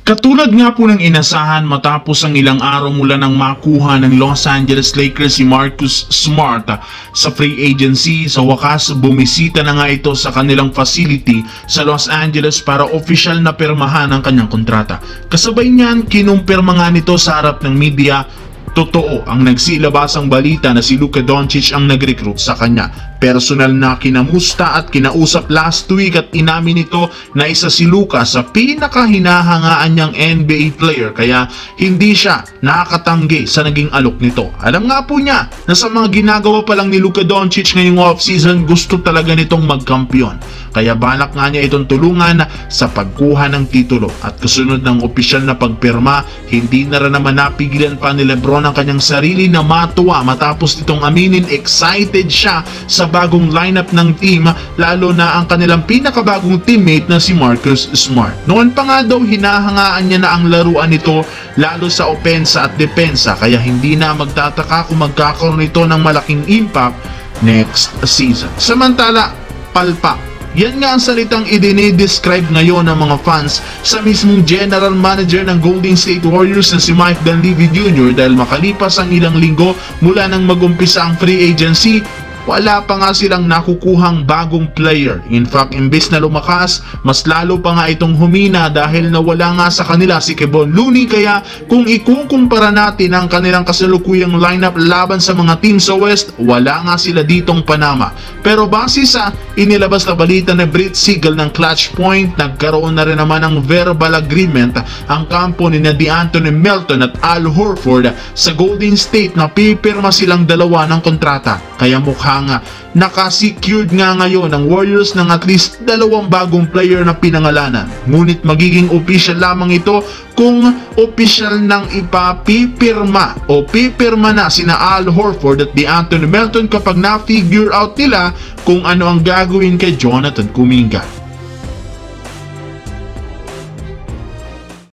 Katulad nga po ng inasahan matapos ang ilang araw mula nang makuha ng Los Angeles Lakers si Marcus Smart sa free agency, sa wakas bumisita na nga ito sa kanilang facility sa Los Angeles para opisyal na pirmahan ang kanyang kontrata. Kasabay niyan, kinumpirma nga nito sa harap ng media. Totoo ang nagsilabasang balita na si Luka Doncic ang nag-recruit sa kanya. Personal na kinamusta at kinausap last week at inamin nito na isa si Luka sa pinakahinahangaan niyang NBA player kaya hindi siya nakakatanggi sa naging alok nito. Alam nga po niya na sa mga ginagawa pa lang ni Luka Doncic ngayong offseason gusto talaga nitong magkampiyon. Kaya balak nga niya itong tulungan sa pagkuha ng titulo at kasunod ng opisyal na pagpirma, hindi na rin naman napigilan pa ni Lebron ang kanyang sarili na matuwa matapos nitong aminin excited siya sa bagong lineup ng team, lalo na ang kanilang pinakabagong teammate na si Marcus Smart. Noon pa nga daw hinahangaan niya na ang laruan nito lalo sa opensa at depensa kaya hindi na magtataka kung magkakaroon nito ng malaking impact next season. Samantala, palpak. Yan nga ang salitang idinidescribe ngayon ng mga fans sa mismong general manager ng Golden State Warriors na si Mike Dunleavy Jr. dahil makalipas ang ilang linggo mula nang magumpisa ang free agency, wala pa nga silang nakukuhang bagong player. In fact, imbes na lumakas, mas lalo pa nga itong humina dahil nawala nga sa kanila si Kevon Looney. Kaya kung ikukumpara natin ang kanilang kasalukuyang lineup laban sa mga team sa West, wala nga sila ditong panama. Pero base sa inilabas na balita ni Brett Siegel ng Clutch Point, nagkaroon na rin naman ng verbal agreement ang kampo ni DeAnthony Melton at Al Horford sa Golden State na pipirma silang dalawa ng kontrata. Kaya mukha nga nakasecured nga ngayon ng Warriors ng at least dalawang bagong player na pinangalanan. Ngunit magiging official lamang ito kung official nang ipapipirma o pipirma na sina Al Horford at DeAnthony Melton kapag na-figure out nila kung ano ang gagawin kay Jonathan Kuminga.